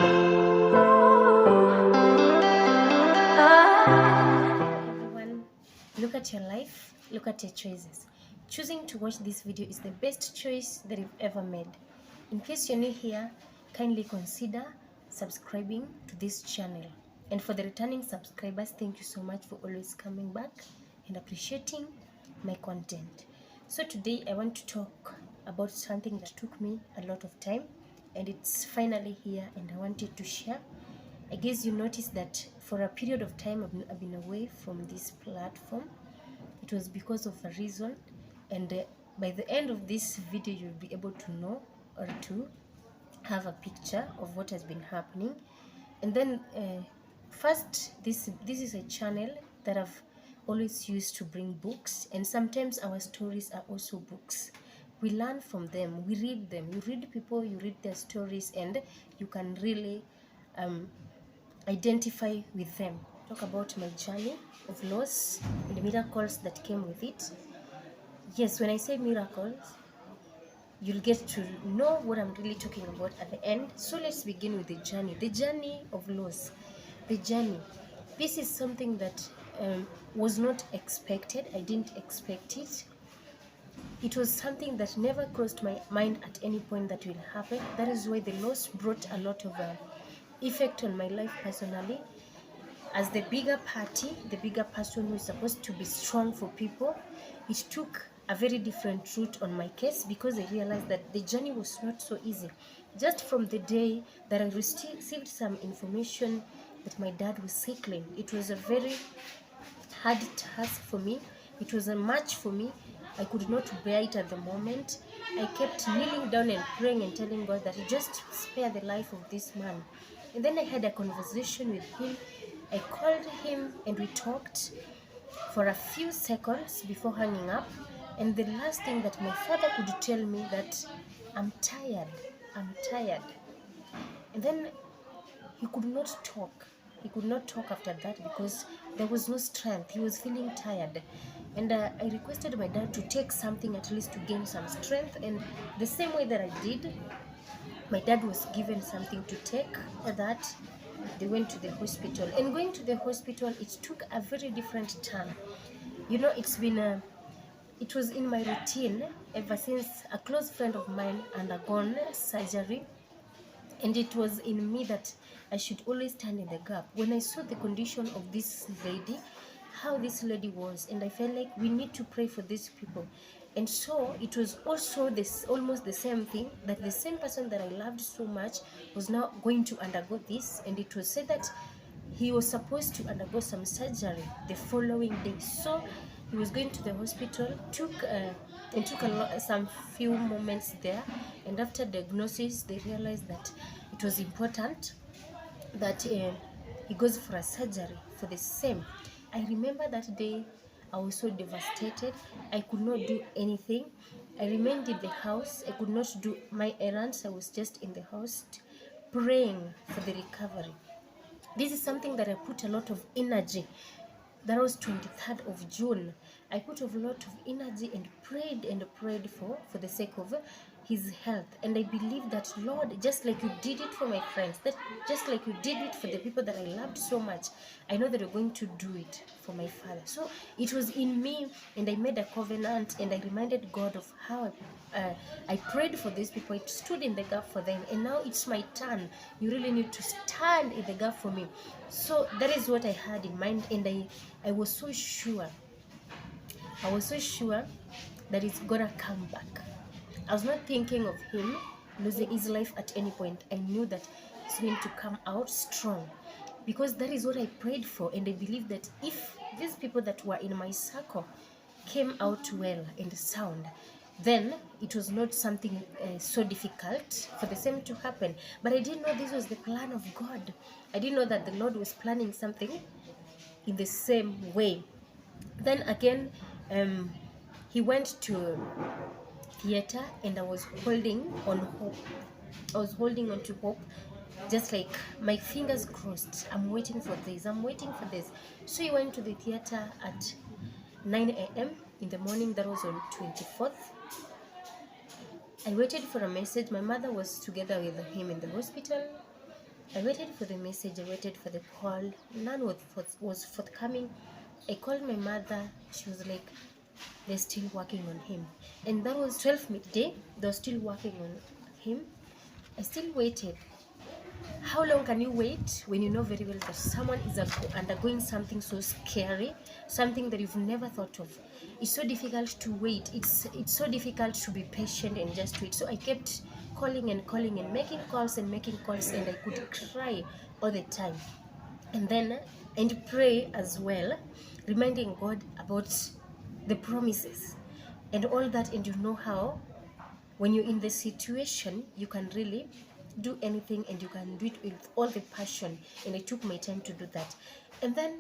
Everyone, look at your life, look at your choices. Choosing to watch this video is the best choice that you've ever made. In case you're new here, kindly consider subscribing to this channel. And for the returning subscribers, thank you so much for always coming back and appreciating my content. So today I want to talk about something that took me a lot of time, and it's finally here, and I wanted to share. I guess you noticed that for a period of time I've been away from this platform. It was because of a reason, and by the end of this video you'll be able to know or to have a picture of what has been happening. And then first, this is a channel that I've always used to bring books, and sometimes our stories are also books. We learn from them, we read them. You read people, you read their stories, and you can really identify with them. Talk about my journey of loss and the miracles that came with it. Yes, when I say miracles, you'll get to know what I'm really talking about at the end. So let's begin with the journey of loss. The journey. This is something that was not expected. I didn't expect it. It was something that never crossed my mind at any point that will happen. That is why the loss brought a lot of effect on my life personally. As the bigger party, the bigger person who is supposed to be strong for people, it took a very different route on my case, because I realized that the journey was not so easy. Just from the day that I received some information that my dad was sickly, it was a very hard task for me. It was a match for me. I could not bear it at the moment. I kept kneeling down and praying and telling God that He just spare the life of this man. And then I had a conversation with him. I called him and we talked for a few seconds before hanging up. And the last thing that my father could tell me that I'm tired. And then he could not talk. He could not talk after that because there was no strength. He was feeling tired. And I requested my dad to take something at least to gain some strength. And the same way that I did, my dad was given something to take. For that, they went to the hospital. And going to the hospital, it took a very different turn. You know, it was in my routine ever since a close friend of mine undergone surgery. And it was in me that I should always stand in the gap. When I saw the condition of this lady, how this lady was, and I felt like we need to pray for these people. And so it was also almost the same thing, that the same person that I loved so much was now going to undergo this. And it was said that he was supposed to undergo some surgery the following day. So he was going to the hospital, took some few moments there, and after diagnosis they realized that it was important that he goes for a surgery for the same. I remember that day I was so devastated. I could not do anything. I remained in the house. I could not do my errands. I was just in the house praying for the recovery. This is something that I put a lot of energy. That was 23rd of June. I put a lot of energy and prayed for the sake of his health. And I believe that, Lord, just like you did it for my friends, that just like you did it for the people that I loved so much, I know that you're going to do it for my father. So it was in me, and I made a covenant, and I reminded God of how I prayed for these people. I stood in the gap for them, and now it's my turn. You really need to stand in the gap for me. So that is what I had in mind, and I was so sure. I was so sure that it's gonna come back. I was not thinking of him losing his life at any point. I knew that he's going to come out strong, because that is what I prayed for. And I believe that if these people that were in my circle came out well and sound, then it was not something so difficult for the same to happen. But I didn't know this was the plan of God. I didn't know that the Lord was planning something in the same way. Then again, he went to theater, and I was holding on hope. I was holding on to hope, just like my fingers crossed. I'm waiting for this. So he went to the theater at 9 a.m. in the morning. That was on 24th. I waited for a message. My mother was together with him in the hospital. I waited for the message, I waited for the call. None was forthcoming. I called my mother. She was like, they're still working on him. And that was 12 midday. They were still working on him. I still waited. How long can you wait when you know very well that someone is undergoing something so scary, something that you've never thought of? It's so difficult to wait. It's so difficult to be patient and just wait. So I kept calling and making calls and making calls, and I could cry all the time. And then and pray as well, reminding God about the promises and all that. And you know how when you're in the situation, you can really do anything and you can do it with all the passion. And I took my time to do that. And then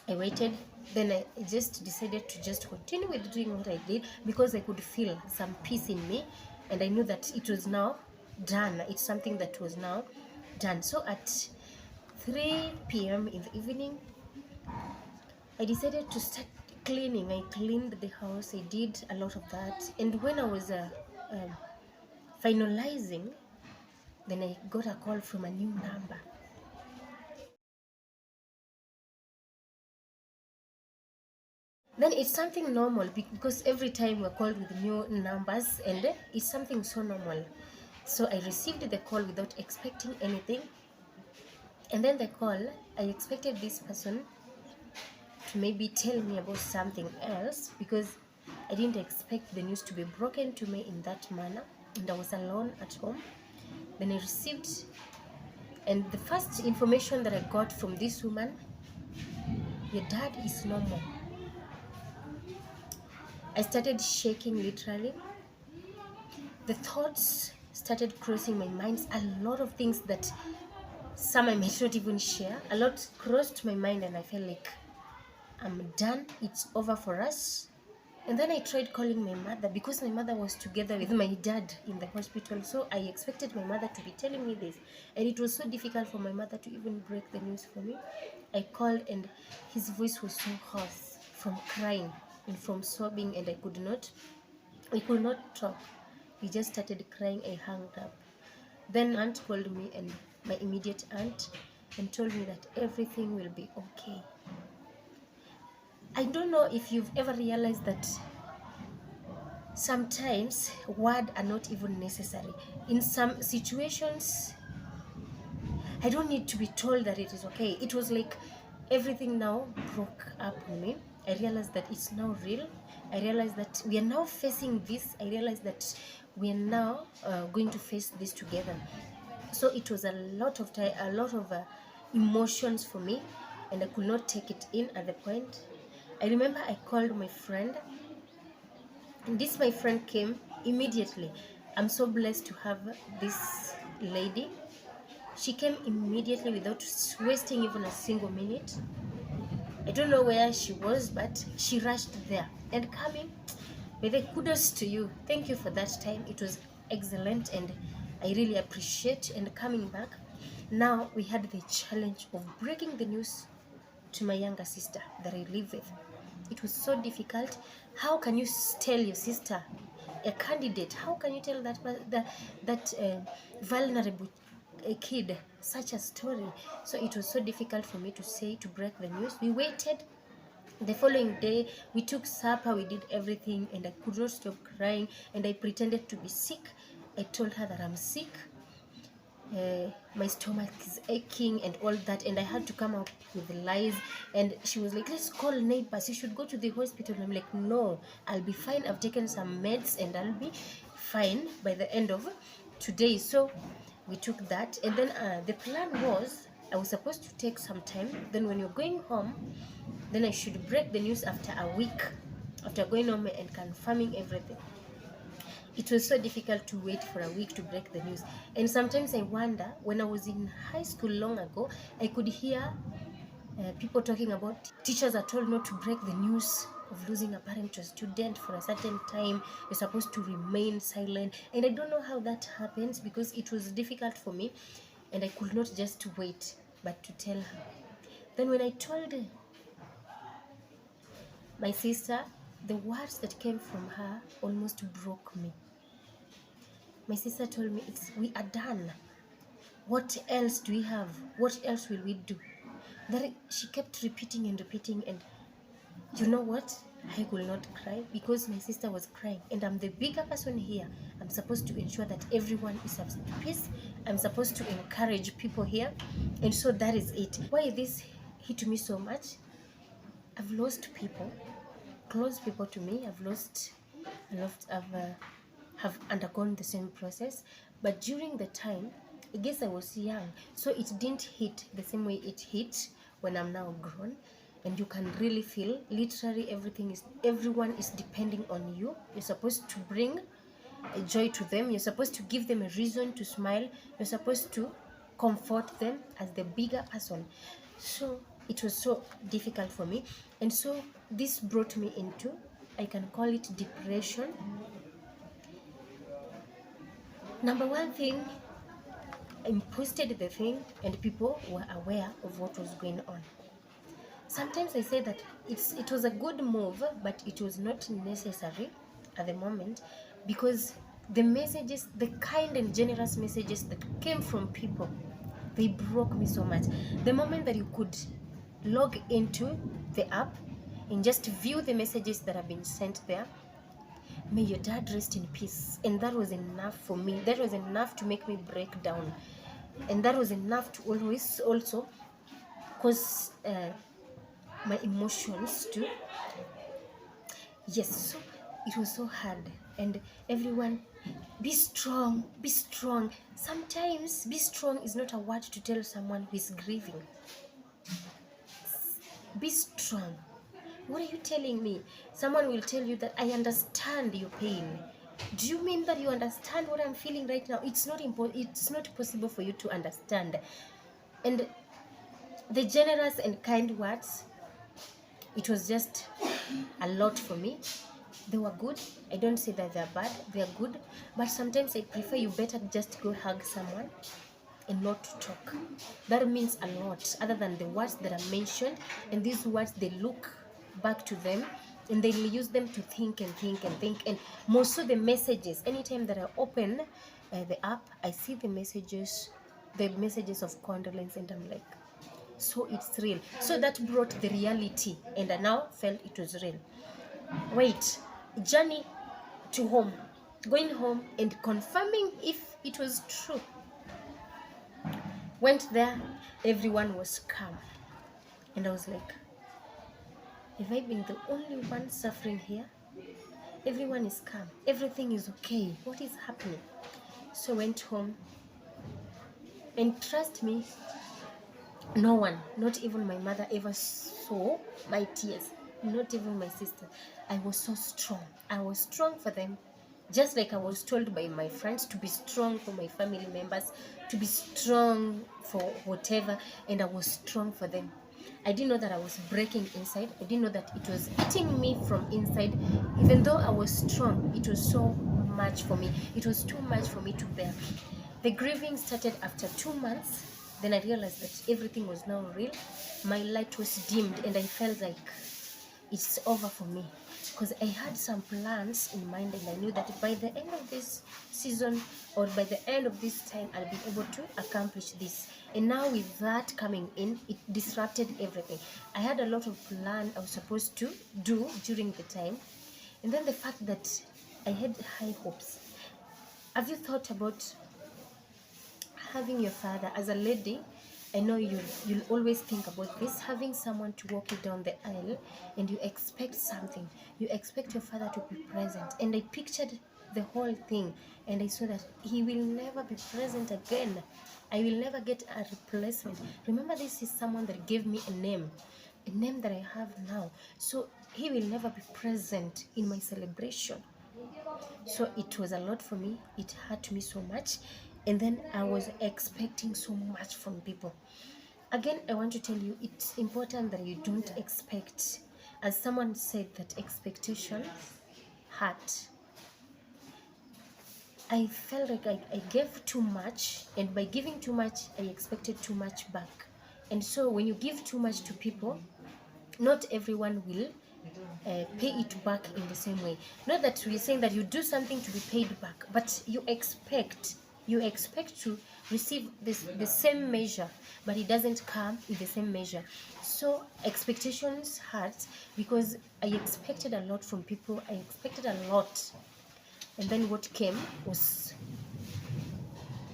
I waited. Then I just decided to just continue with doing what I did, because I could feel some peace in me, and I knew that it was now done. It's something that was now done. So at 3 p.m. in the evening, I decided to start cleaning. I cleaned the house. I did a lot of that. And when I was um finalizing, then I got a call from a new number. Then it's something normal, because every time we're called with new numbers, and it's something so normal. So I received the call without expecting anything. And then the call, I expected this person to maybe tell me about something else, because I didn't expect the news to be broken to me in that manner. And I was alone at home. Then I received, and the first information that I got from this woman: your dad is normal. I started shaking literally. The thoughts started crossing my mind. A lot of things that some I might not even share. A lot crossed my mind, and I felt like I'm done. It's over for us. And then I tried calling my mother, because my mother was together with my dad in the hospital. So I expected my mother to be telling me this. And it was so difficult for my mother to even break the news for me. I called, and his voice was so hoarse from crying and from sobbing, and we could not talk. He just started crying. I hung up. Then aunt called me, and my immediate aunt, and told me that everything will be okay. I don't know if you've ever realized that sometimes words are not even necessary. In some situations, I don't need to be told that it is okay. It was like everything now broke up on me. I realized that it's now real. I realized that we are now facing this. I realized that we are now going to face this together. So it was a lot of time, a lot of emotions for me, and I could not take it in at the point. I remember I called my friend, and this my friend came immediately. I'm so blessed to have this lady. She came immediately without wasting even a single minute. I don't know where she was, but she rushed there. And coming, with a kudos to you. Thank you for that time. It was excellent, and I really appreciate. And coming back, now we had the challenge of breaking the news to my younger sister that I live with. It was so difficult. How can you tell your sister, a candidate, how can you tell that vulnerable a kid such a story? So it was so difficult for me to break the news. We waited. The following day, we took supper, we did everything, and I could not stop crying, and I pretended to be sick. I told her that I'm sick, my stomach is aching and all that, and I had to come up with lies. And she was like, let's call neighbors, you should go to the hospital. And I'm like, no, I'll be fine. I've taken some meds and I'll be fine by the end of today. So we took that, and then the plan was I was supposed to take some time. Then when you're going home, then I should break the news after a week, after going home and confirming everything. It was so difficult to wait for a week to break the news. And sometimes I wonder, when I was in high school long ago, I could hear people talking about teachers are told not to break the news of losing a parent to a student for a certain time. You're supposed to remain silent. And I don't know how that happens, because it was difficult for me, and I could not just wait, but to tell her. Then when I told my sister, the words that came from her almost broke me. My sister told me, we are done. What else do we have? What else will we do? That she kept repeating and repeating, and you know what? I could not cry because my sister was crying, and I'm the bigger person here. I'm supposed to ensure that everyone is at peace. I'm supposed to encourage people here, and so that is it. Why this hit me so much? I've lost people, close people to me. Have undergone the same process, but during the time, I guess I was young, so it didn't hit the same way it hit when I'm now grown. And you can really feel literally everyone is depending on you. You're supposed to bring a joy to them. You're supposed to give them a reason to smile. You're supposed to comfort them as the bigger person. So it was so difficult for me, and so this brought me into, I can call it, depression. Number one thing, I posted the thing and people were aware of what was going on. Sometimes I say that it was a good move, but it was not necessary at the moment, because the messages, the kind and generous messages that came from people, they broke me so much. The moment that you could log into the app and just view the messages that have been sent there, may your dad rest in peace. And that was enough for me. That was enough to make me break down. And that was enough to always also cause my emotions to, yes. So it was so hard. And everyone, be strong, be strong. Sometimes be strong is not a word to tell someone who is grieving. Be strong. What are you telling me? Someone will tell you that I understand your pain. Do you mean that you understand what I'm feeling right now? It's not possible for you to understand. And the generous and kind words, it was just a lot for me. They were good. I don't say that they're bad. They're good. But sometimes I prefer you better just go hug someone and not to talk. That means a lot, other than the words that are mentioned. And these words, they look back to them and they use them to think and think and think. And most of the messages, anytime that I open the app, I see the messages of condolence, and I'm like, so it's real. So that brought the reality, and I now felt it was real. Wait, journey to home, going home and confirming if it was true. Went there, everyone was calm, and I was like, have I been the only one suffering here? Everyone is calm, everything is okay, what is happening? So went home, and trust me, no one, not even my mother, ever saw my tears. Not even my sister. I was so strong. I was strong for them, just like I was told by my friends to be strong for my family members, to be strong for whatever, and I was strong for them. I didn't know that I was breaking inside. I didn't know that it was eating me from inside. Even though I was strong, it was so much for me. It was too much for me to bear. The grieving started after 2 months. Then I realized that everything was now real. My light was dimmed, and I felt like it's over for me, because I had some plans in mind, and I knew that by the end of this season, or by the end of this time, I'll be able to accomplish this. And now with that coming in, it disrupted everything. I had a lot of plan I was supposed to do during the time, and then the fact that I had high hopes. Have you thought about having your father as a lady? I know you'll always think about this, having someone to walk you down the aisle, and you expect something. You expect your father to be present. And I pictured the whole thing, and I saw that he will never be present again. I will never get a replacement. Remember, this is someone that gave me a name that I have now. So he will never be present in my celebration. So it was a lot for me. It hurt me so much. And then I was expecting so much from people. Again, I want to tell you, it's important that you don't expect. As someone said, that expectation hurt. I felt like I gave too much, and by giving too much, I expected too much back. And so when you give too much to people, not everyone will pay it back in the same way. Not that we're saying that you do something to be paid back, but you expect to receive the same measure, but it doesn't come with the same measure. So expectations hurt, because I expected a lot from people. I expected a lot, and then what came was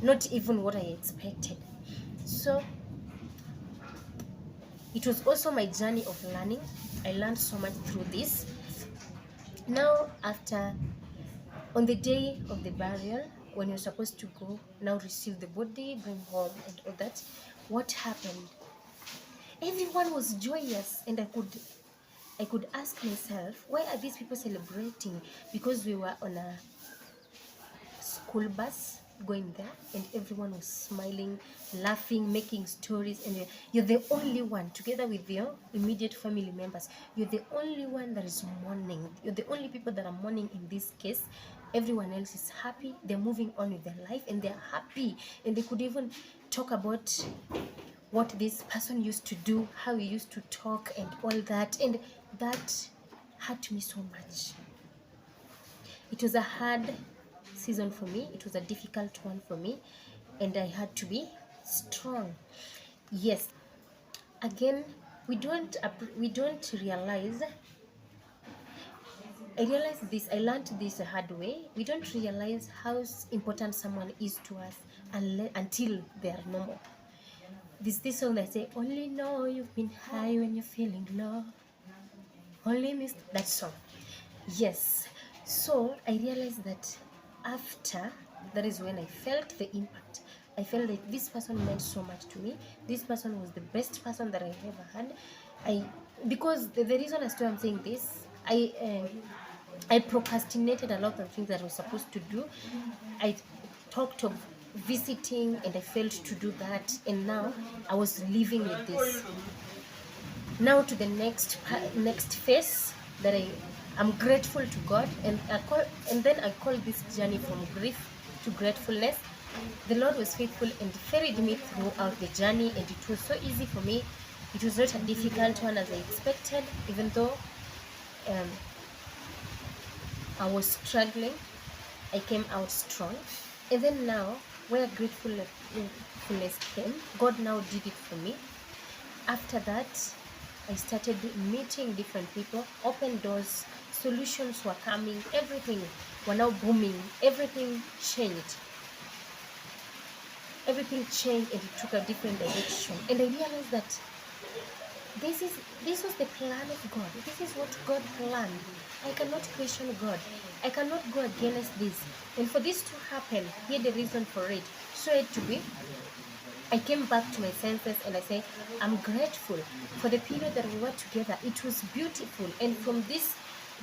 not even what I expected. So it was also my journey of learning. I learned so much through this. Now, after, on the day of the burial, when you're supposed to go, now receive the body, bring home, and all that, what happened? Everyone was joyous, and I could ask myself, why are these people celebrating? Because we were on a school bus going there, and everyone was smiling, laughing, making stories, and you're the only one, together with your immediate family members, you're the only one that is mourning. You're the only people that are mourning in this case. Everyone else is happy, they're moving on with their life, and they're happy, and they could even talk about what this person used to do, how he used to talk, and all that. And that hurt me so much. It was a hard season for me. It was a difficult one for me, and I had to be strong. Yes, again, we don't realize. I realized this. I learned this a hard way. We don't realize how important someone is to us until they are normal. This song that say, "Only know you've been high when you're feeling low. Only miss," that song. Yes. So I realized that after, that is when I felt the impact. I felt that this person meant so much to me. This person was the best person that I ever had. Because the reason as to I'm saying this, I procrastinated a lot of things that I was supposed to do. I talked of visiting, and I failed to do that, and now I was living with this. Now to the next phase, that I'm grateful to God, and then I call this journey from grief to gratefulness. The Lord was faithful and ferried me throughout the journey, and it was so easy for me. It was not a difficult one as I expected, even though I was struggling. I came out strong. And then now, where gratefulness came, God now did it for me. After that, I started meeting different people, open doors, solutions were coming, everything were now booming, everything changed. Everything changed, and it took a different direction. And I realized that this was the plan of God. This is what God planned. I cannot question God. I cannot go against this. And for this to happen, he had a reason for it. So it to be. I came back to my senses, and I say, I'm grateful for the period that we were together. It was beautiful. And from this,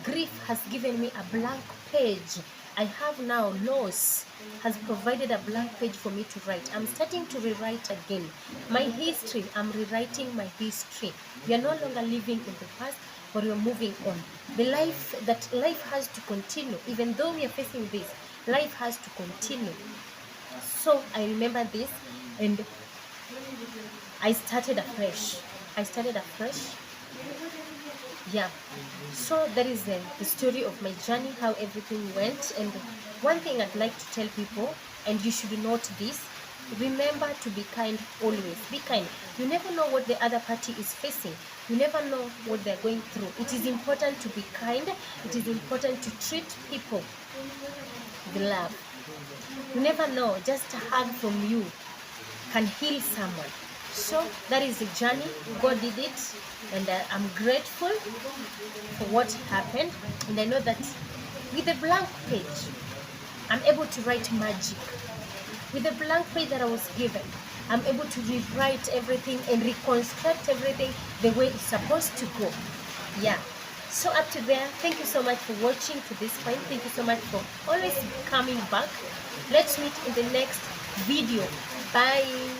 grief has given me a blank page. I have now, loss has provided a blank page for me to write. I'm starting to rewrite again. My history, I'm rewriting my history. We are no longer living in the past, but we are moving on. Life has to continue. Even though we are facing this, life has to continue. So I remember this, and I started afresh. Yeah. So that is the story of my journey, how everything went. And one thing I'd like to tell people, and you should note this, remember to be kind always. Be kind. You never know what the other party is facing. You never know what they're going through. It is important to be kind. It is important to treat people with love. You never know, just a hug from you can heal someone. So that is the journey. God did it, and I'm grateful for what happened. And I know that with a blank page, I'm able to write magic. With the blank page that I was given, I'm able to rewrite everything and reconstruct everything the way it's supposed to go. Yeah. So up to there, thank you so much for watching to this point. Thank you so much for always coming back. Let's meet in the next video. Bye.